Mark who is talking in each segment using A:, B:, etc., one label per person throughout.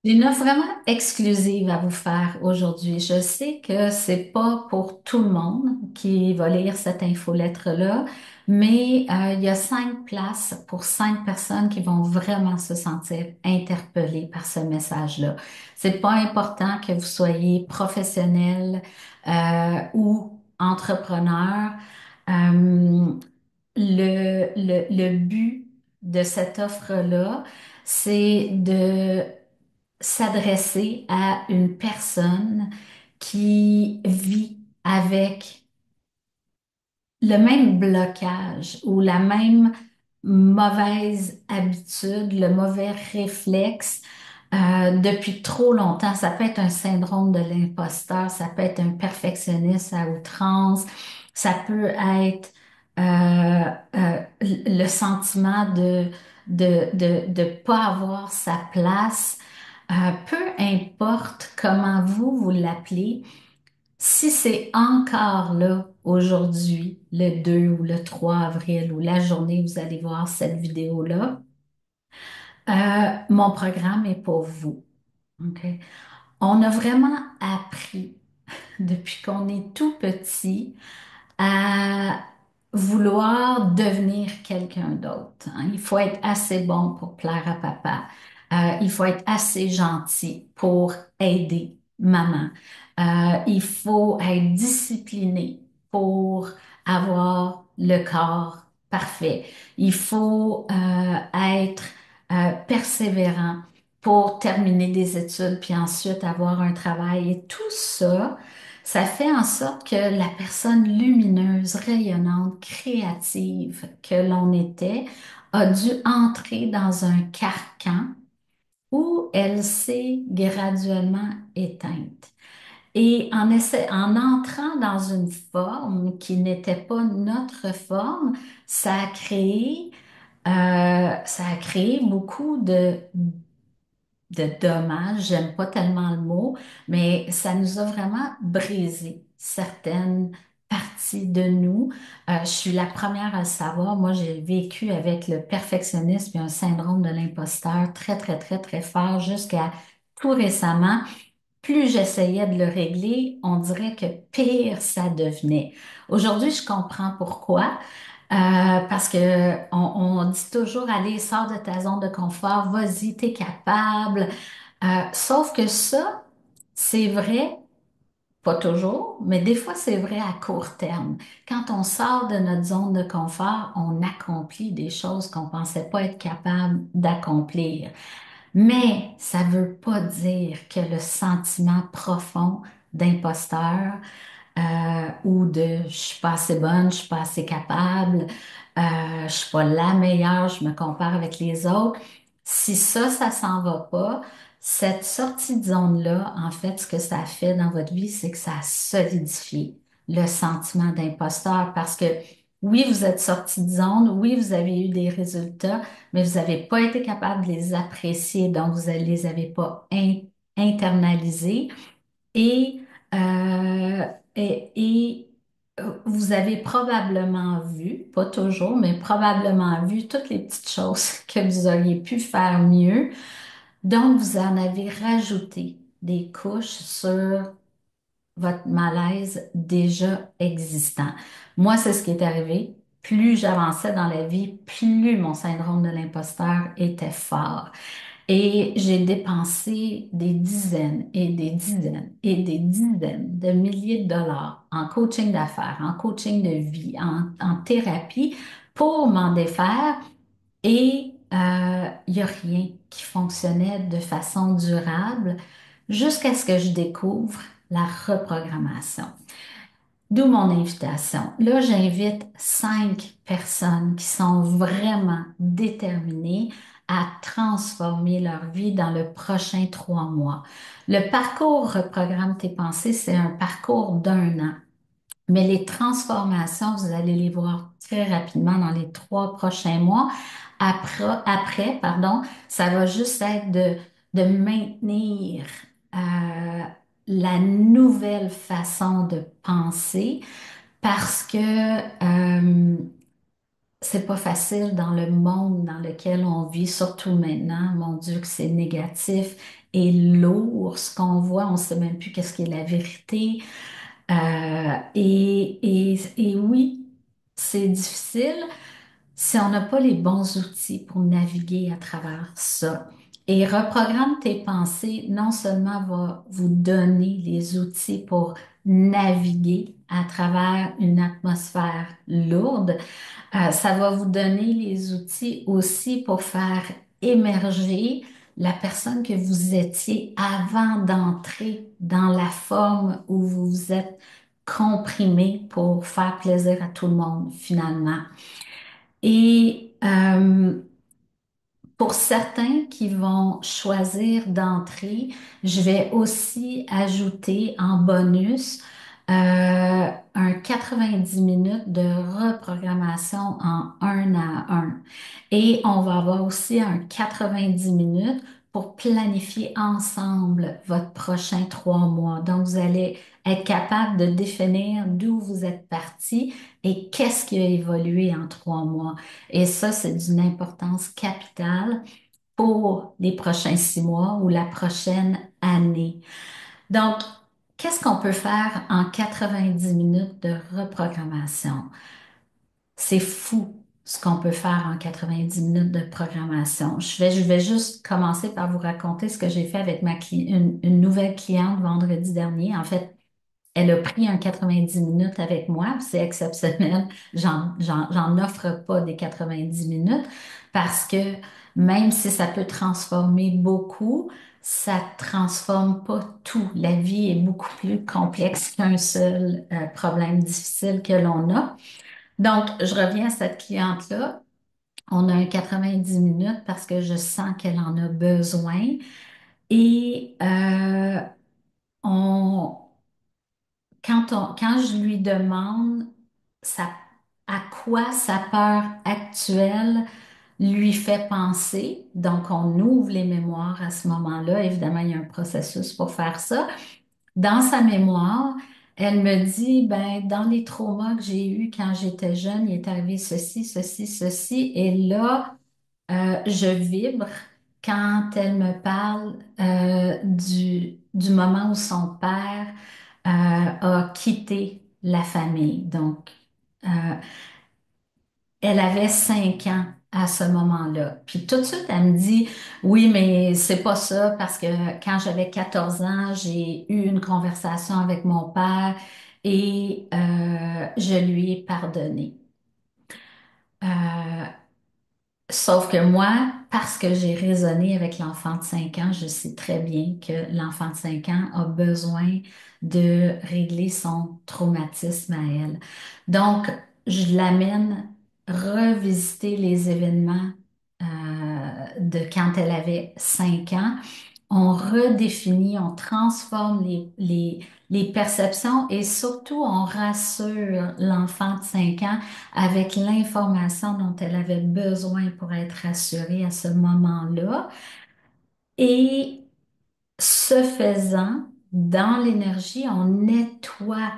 A: J'ai une offre vraiment exclusive à vous faire aujourd'hui. Je sais que c'est pas pour tout le monde qui va lire cette infolettre-là, mais il y a 5 places pour 5 personnes qui vont vraiment se sentir interpellées par ce message-là. C'est pas important que vous soyez professionnel ou entrepreneur. Euh, le but de cette offre-là, c'est de s'adresser à une personne qui vit avec le même blocage ou la même mauvaise habitude, le mauvais réflexe depuis trop longtemps. Ça peut être un syndrome de l'imposteur, ça peut être un perfectionniste à outrance, ça peut être le sentiment de pas avoir sa place. Peu importe comment vous l'appelez, si c'est encore là aujourd'hui, le 2 ou le 3 avril ou la journée où vous allez voir cette vidéo-là, mon programme est pour vous. OK? On a vraiment appris depuis qu'on est tout petit à vouloir devenir quelqu'un d'autre, hein. Il faut être assez bon pour plaire à papa. Il faut être assez gentil pour aider maman. Il faut être discipliné pour avoir le corps parfait. Il faut être persévérant pour terminer des études, puis ensuite avoir un travail. Et tout ça, ça fait en sorte que la personne lumineuse, rayonnante, créative que l'on était a dû entrer dans un carcan où elle s'est graduellement éteinte. Et en entrant dans une forme qui n'était pas notre forme, ça a créé beaucoup de dommages, j'aime pas tellement le mot, mais ça nous a vraiment brisé certaines parties de nous. Je suis la première à le savoir. Moi, j'ai vécu avec le perfectionnisme et un syndrome de l'imposteur très, très, très, très fort jusqu'à tout récemment. Plus j'essayais de le régler, on dirait que pire ça devenait. Aujourd'hui, je comprends pourquoi. Parce que on dit toujours, allez, sors de ta zone de confort, vas-y, t'es capable. Sauf que ça, c'est vrai, pas toujours, mais des fois, c'est vrai à court terme. Quand on sort de notre zone de confort, on accomplit des choses qu'on pensait pas être capable d'accomplir. Mais ça ne veut pas dire que le sentiment profond d'imposteur ou de je suis pas assez bonne, je suis pas assez capable, je suis pas la meilleure, je me compare avec les autres. Si ça s'en va pas, cette sortie de zone-là, en fait, ce que ça a fait dans votre vie, c'est que ça a solidifié le sentiment d'imposteur parce que oui, vous êtes sorti de zone, oui, vous avez eu des résultats, mais vous n'avez pas été capable de les apprécier, donc vous ne les avez pas internalisés. Et, euh, vous avez probablement vu, pas toujours, mais probablement vu toutes les petites choses que vous auriez pu faire mieux. Donc, vous en avez rajouté des couches sur votre malaise déjà existant. Moi, c'est ce qui est arrivé. Plus j'avançais dans la vie, plus mon syndrome de l'imposteur était fort. Et j'ai dépensé des dizaines et des dizaines et des dizaines de milliers de dollars en coaching d'affaires, en coaching de vie, en thérapie pour m'en défaire. Et il n'y a rien qui fonctionnait de façon durable jusqu'à ce que je découvre la reprogrammation. D'où mon invitation. Là, j'invite 5 personnes qui sont vraiment déterminées à transformer leur vie dans le prochain 3 mois. Le parcours Reprogramme tes pensées, c'est un parcours d'1 an. Mais les transformations, vous allez les voir très rapidement dans les 3 prochains mois. Pardon, ça va juste être de maintenir euh, la nouvelle façon de penser parce que c'est pas facile dans le monde dans lequel on vit, surtout maintenant. Mon Dieu, que c'est négatif est lourd. Ce qu'on voit, on ne sait même plus qu'est-ce qui est la vérité. Et oui, c'est difficile si on n'a pas les bons outils pour naviguer à travers ça. Et reprogramme tes pensées, non seulement va vous donner les outils pour naviguer à travers une atmosphère lourde, ça va vous donner les outils aussi pour faire émerger la personne que vous étiez avant d'entrer dans la forme où vous vous êtes comprimé pour faire plaisir à tout le monde finalement. Et pour certains qui vont choisir d'entrer, je vais aussi ajouter en bonus un 90 minutes de reprogrammation en un à un. Et on va avoir aussi un 90 minutes pour planifier ensemble votre prochain 3 mois. Donc, vous allez être capable de définir d'où vous êtes parti et qu'est-ce qui a évolué en 3 mois. Et ça, c'est d'une importance capitale pour les prochains 6 mois ou la prochaine année. Donc, qu'est-ce qu'on peut faire en 90 minutes de reprogrammation? C'est fou ce qu'on peut faire en 90 minutes de programmation. Je vais juste commencer par vous raconter ce que j'ai fait avec une nouvelle cliente vendredi dernier. En fait, elle a pris un 90 minutes avec moi. C'est exceptionnel. J'en offre pas des 90 minutes parce que même si ça peut transformer beaucoup, ça transforme pas tout. La vie est beaucoup plus complexe qu'un seul problème difficile que l'on a. Donc, je reviens à cette cliente-là. On a un 90 minutes parce que je sens qu'elle en a besoin. Et on, quand je lui demande sa- à quoi sa peur actuelle lui fait penser, donc on ouvre les mémoires à ce moment-là. Évidemment, il y a un processus pour faire ça. Dans sa mémoire, elle me dit, ben, dans les traumas que j'ai eus quand j'étais jeune, il est arrivé ceci, ceci, ceci, et là, je vibre quand elle me parle du moment où son père a quitté la famille. Donc, euh, elle avait 5 ans à ce moment-là. Puis tout de suite, elle me dit, oui, mais c'est pas ça parce que quand j'avais 14 ans, j'ai eu une conversation avec mon père et je lui ai pardonné. Euh, Sauf que moi, parce que j'ai raisonné avec l'enfant de 5 ans, je sais très bien que l'enfant de 5 ans a besoin de régler son traumatisme à elle. Donc, je l'amène revisiter les événements de quand elle avait 5 ans. On redéfinit, on transforme les perceptions et surtout on rassure l'enfant de 5 ans avec l'information dont elle avait besoin pour être rassurée à ce moment-là. Et ce faisant, dans l'énergie, on nettoie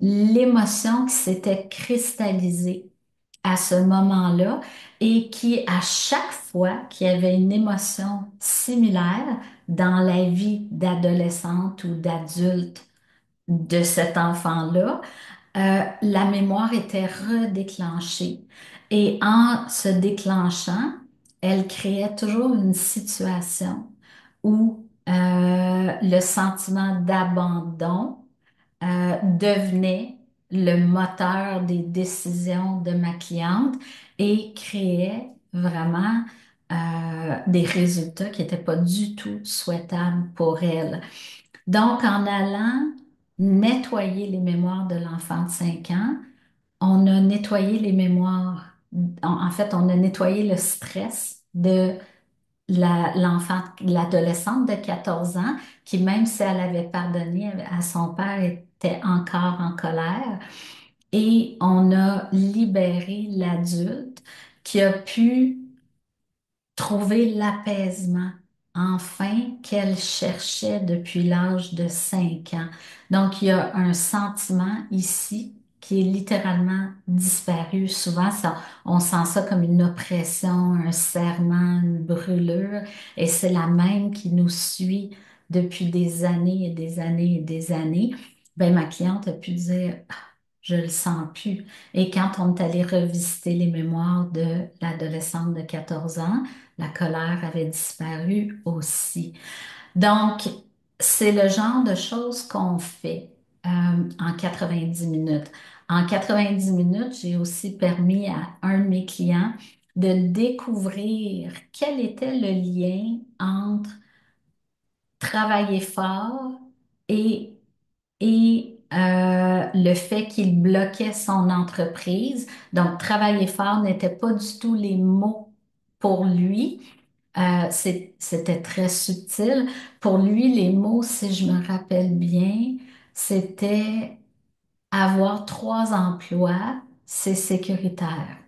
A: l'émotion qui s'était cristallisée à ce moment-là et qui, à chaque fois qu'il y avait une émotion similaire dans la vie d'adolescente ou d'adulte de cet enfant-là, la mémoire était redéclenchée. Et en se déclenchant, elle créait toujours une situation où le sentiment d'abandon devenait le moteur des décisions de ma cliente et créait vraiment des résultats qui n'étaient pas du tout souhaitables pour elle. Donc, en allant nettoyer les mémoires de l'enfant de 5 ans, on a nettoyé les mémoires. En fait, on a nettoyé le stress de l'adolescente de 14 ans, qui, même si elle avait pardonné à son père, était encore en colère. Et on a libéré l'adulte qui a pu trouver l'apaisement, enfin, qu'elle cherchait depuis l'âge de 5 ans. Donc, il y a un sentiment ici qui est littéralement disparu. Souvent, on sent ça comme une oppression, un serrement, une brûlure, et c'est la même qui nous suit depuis des années et des années et des années. Ben, ma cliente a pu dire, ah, je le sens plus. Et quand on est allé revisiter les mémoires de l'adolescente de 14 ans, la colère avait disparu aussi. Donc, c'est le genre de choses qu'on fait en 90 minutes. En 90 minutes, j'ai aussi permis à un de mes clients de découvrir quel était le lien entre travailler fort et, et le fait qu'il bloquait son entreprise. Donc, travailler fort n'était pas du tout les mots pour lui. C'était très subtil. Pour lui, les mots, si je me rappelle bien, c'était avoir 3 emplois, c'est sécuritaire.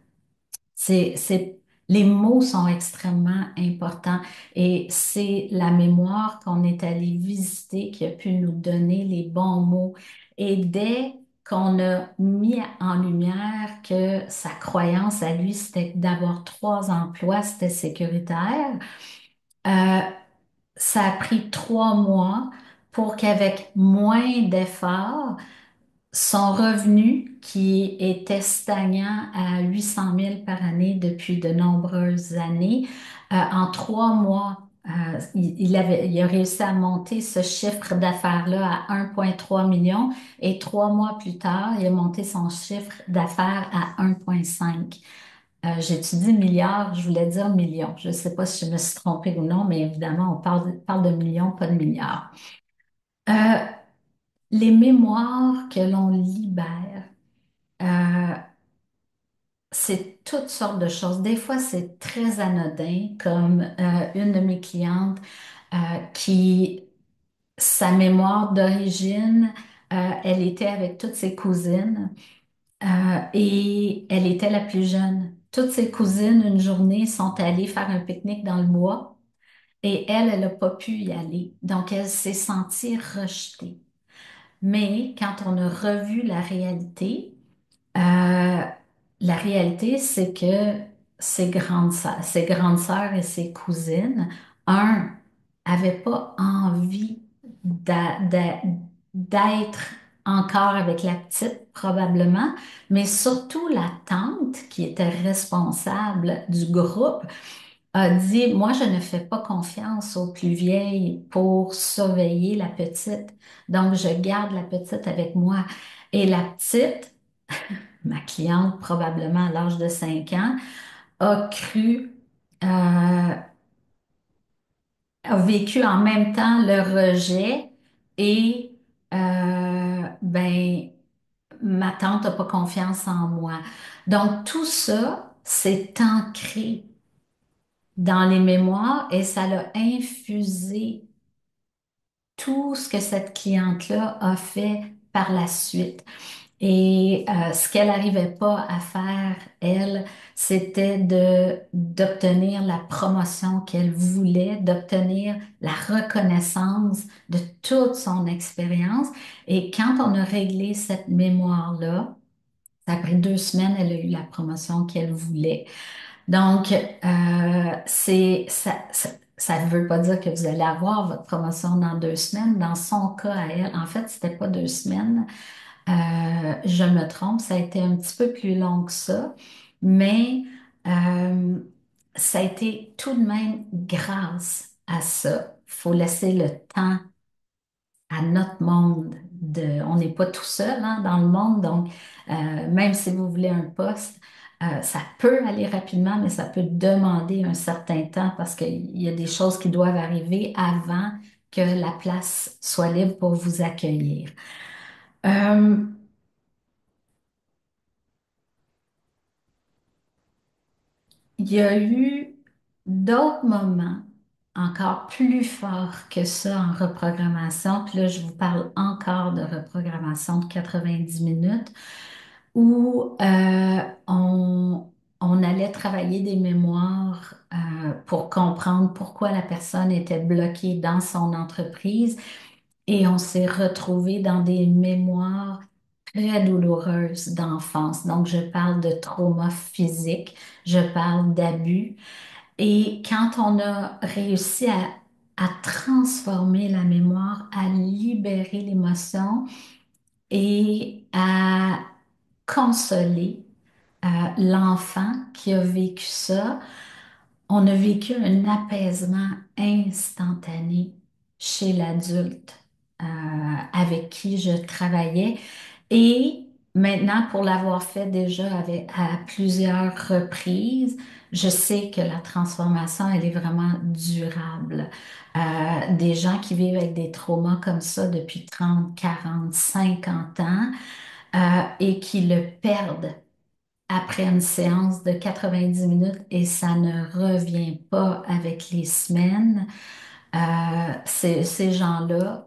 A: Les mots sont extrêmement importants et c'est la mémoire qu'on est allé visiter qui a pu nous donner les bons mots. Et dès qu'on a mis en lumière que sa croyance à lui, c'était d'avoir 3 emplois, c'était sécuritaire, euh, ça a pris 3 mois pour qu'avec moins d'efforts, son revenu, qui était stagnant à 800 000 par année depuis de nombreuses années, en 3 mois, il a réussi à monter ce chiffre d'affaires-là à 1,3 million et 3 mois plus tard, il a monté son chiffre d'affaires à 1,5. J'ai-tu dit milliard, je voulais dire million. Je ne sais pas si je me suis trompée ou non, mais évidemment, parle de millions, pas de milliards. Euh, les mémoires que l'on libère, euh, c'est toutes sortes de choses. Des fois, c'est très anodin, comme une de mes clientes qui, sa mémoire d'origine, elle était avec toutes ses cousines et elle était la plus jeune. Toutes ses cousines, une journée, sont allées faire un pique-nique dans le bois et elle n'a pas pu y aller. Donc, elle s'est sentie rejetée. Mais quand on a revu Euh, la réalité, c'est que ses grandes sœurs et ses cousines, avaient pas envie d'être encore avec la petite, probablement, mais surtout la tante qui était responsable du groupe a dit, moi, je ne fais pas confiance aux plus vieilles pour surveiller la petite, donc je garde la petite avec moi. Et la petite, ma cliente, probablement à l'âge de 5 ans, a cru, a vécu en même temps le rejet et ben, ma tante n'a pas confiance en moi. Donc tout ça, c'est ancré dans les mémoires et ça l'a infusé tout ce que cette cliente-là a fait par la suite. Et ce qu'elle n'arrivait pas à faire, elle, c'était d'obtenir la promotion qu'elle voulait, d'obtenir la reconnaissance de toute son expérience. Et quand on a réglé cette mémoire-là, ça a pris 2 semaines, elle a eu la promotion qu'elle voulait. Donc, ça ne veut pas dire que vous allez avoir votre promotion dans 2 semaines. Dans son cas à elle, en fait, c'était pas 2 semaines. Je me trompe, ça a été un petit peu plus long que ça, mais euh, ça a été tout de même grâce à ça. Il faut laisser le temps à notre monde. On n'est pas tout seul hein, dans le monde, donc même si vous voulez un poste, ça peut aller rapidement, mais ça peut demander un certain temps parce qu'il y a des choses qui doivent arriver avant que la place soit libre pour vous accueillir. Euh, Il y a eu d'autres moments encore plus forts que ça en reprogrammation. Puis là, je vous parle encore de reprogrammation de 90 minutes où on allait travailler des mémoires pour comprendre pourquoi la personne était bloquée dans son entreprise et on s'est retrouvé dans des mémoires très douloureuse d'enfance. Donc, je parle de trauma physique, je parle d'abus. Et quand on a réussi à transformer la mémoire, à libérer l'émotion et à consoler l'enfant qui a vécu ça, on a vécu un apaisement instantané chez l'adulte avec qui je travaillais. Et maintenant, pour l'avoir fait déjà à plusieurs reprises, je sais que la transformation, elle est vraiment durable. Des gens qui vivent avec des traumas comme ça depuis 30, 40, 50 ans et qui le perdent après une séance de 90 minutes et ça ne revient pas avec les semaines. Ces gens-là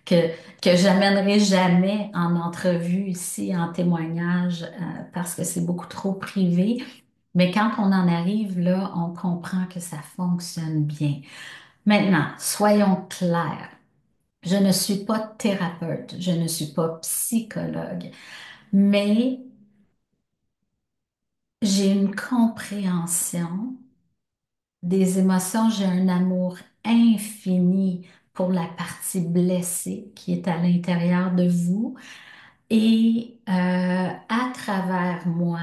A: que, que j'amènerai jamais en entrevue ici, en témoignage, parce que c'est beaucoup trop privé. Mais quand on en arrive là, on comprend que ça fonctionne bien. Maintenant, soyons clairs. Je ne suis pas thérapeute, je ne suis pas psychologue, mais j'ai une compréhension des émotions, j'ai un amour infini pour la partie blessée qui est à l'intérieur de vous. Et à travers moi,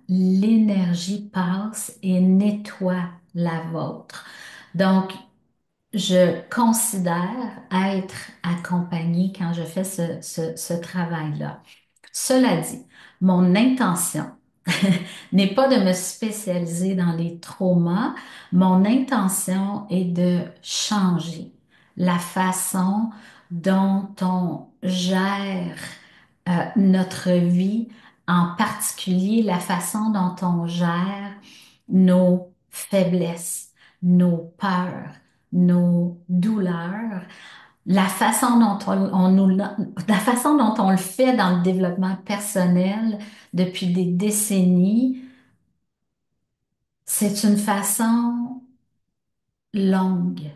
A: l'énergie passe et nettoie la vôtre. Donc, je considère être accompagnée quand je fais ce travail-là. Cela dit, mon intention n'est pas de me spécialiser dans les traumas. Mon intention est de changer la façon dont on gère notre vie, en particulier la façon dont on gère nos faiblesses, nos peurs, nos douleurs, la façon dont la façon dont on le fait dans le développement personnel depuis des décennies, c'est une façon longue.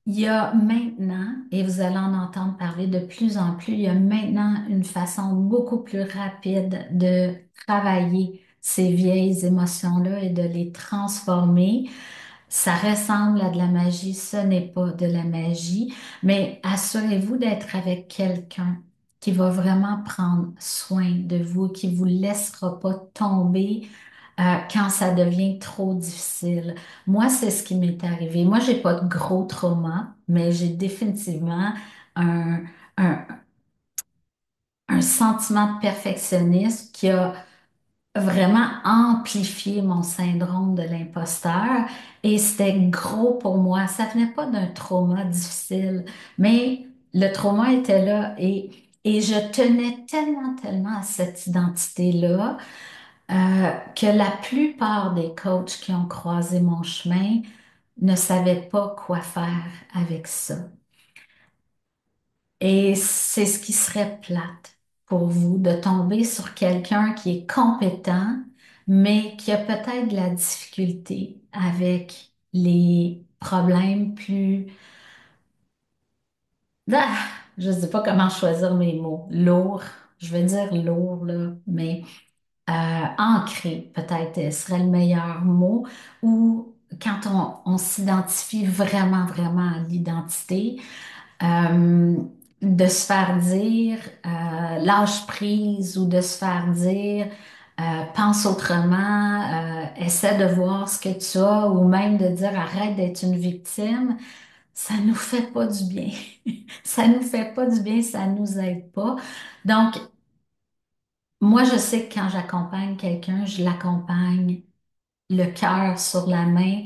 A: Il y a maintenant, et vous allez en entendre parler de plus en plus, il y a maintenant une façon beaucoup plus rapide de travailler ces vieilles émotions-là et de les transformer. Ça ressemble à de la magie, ce n'est pas de la magie, mais assurez-vous d'être avec quelqu'un qui va vraiment prendre soin de vous, qui vous laissera pas tomber quand ça devient trop difficile. Moi, c'est ce qui m'est arrivé. Moi, j'ai pas de gros trauma, mais j'ai définitivement un, un, un sentiment de perfectionnisme qui a vraiment amplifié mon syndrome de l'imposteur et c'était gros pour moi. Ça venait pas d'un trauma difficile, mais le trauma était là et je tenais tellement, tellement à cette identité-là que la plupart des coachs qui ont croisé mon chemin ne savaient pas quoi faire avec ça. Et c'est ce qui serait plate pour vous de tomber sur quelqu'un qui est compétent, mais qui a peut-être de la difficulté avec les problèmes plus... Ah, je ne sais pas comment choisir mes mots. Lourd, je vais dire lourd, là, mais ancré, peut-être, serait le meilleur mot, ou quand on s'identifie vraiment, vraiment à l'identité, euh, de se faire dire lâche prise ou de se faire dire pense autrement, essaie de voir ce que tu as ou même de dire arrête d'être une victime, ça nous fait pas du bien. Ça nous fait pas du bien, ça nous aide pas. Donc, moi, je sais que quand j'accompagne quelqu'un, je l'accompagne le cœur sur la main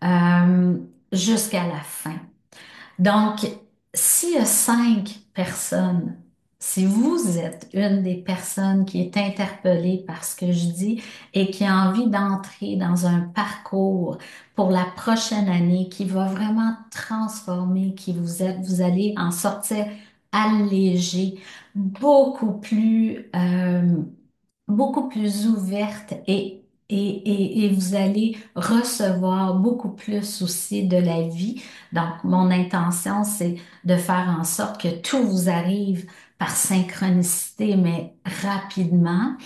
A: euh, jusqu'à la fin. Donc, s'il y a 5 personnes, si vous êtes une des personnes qui est interpellée par ce que je dis et qui a envie d'entrer dans un parcours pour la prochaine année qui va vraiment transformer qui vous êtes, vous allez en sortir allégé, beaucoup plus, beaucoup plus ouverte et et vous allez recevoir beaucoup plus aussi de la vie. Donc, mon intention, c'est de faire en sorte que tout vous arrive par synchronicité, mais rapidement.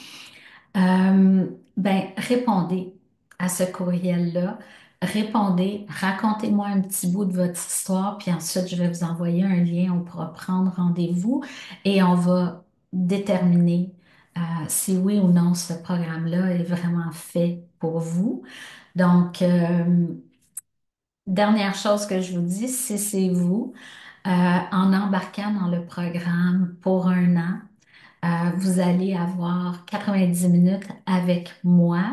A: Répondez à ce courriel-là. Répondez, racontez-moi un petit bout de votre histoire, puis ensuite, je vais vous envoyer un lien, on pourra prendre rendez-vous et on va déterminer si oui ou non ce programme-là est vraiment fait pour vous. Donc, dernière chose que je vous dis, si c'est vous, en embarquant dans le programme pour un an, vous allez avoir 90 minutes avec moi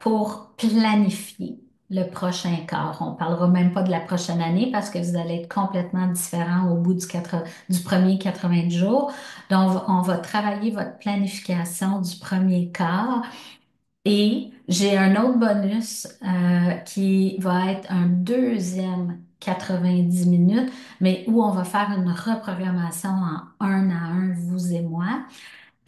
A: pour planifier le prochain quart. On ne parlera même pas de la prochaine année parce que vous allez être complètement différent au bout du premier 90 jours. Donc, on va travailler votre planification du premier quart. Et j'ai un autre bonus qui va être un deuxième 90 minutes, mais où on va faire une reprogrammation en un à un, vous et moi.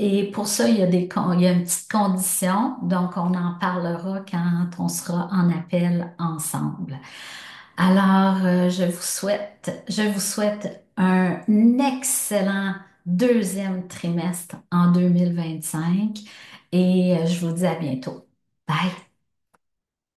A: Et pour ça, il y a une petite condition, donc on en parlera quand on sera en appel ensemble. Alors, je vous souhaite un excellent deuxième trimestre en 2025 et je vous dis à bientôt. Bye!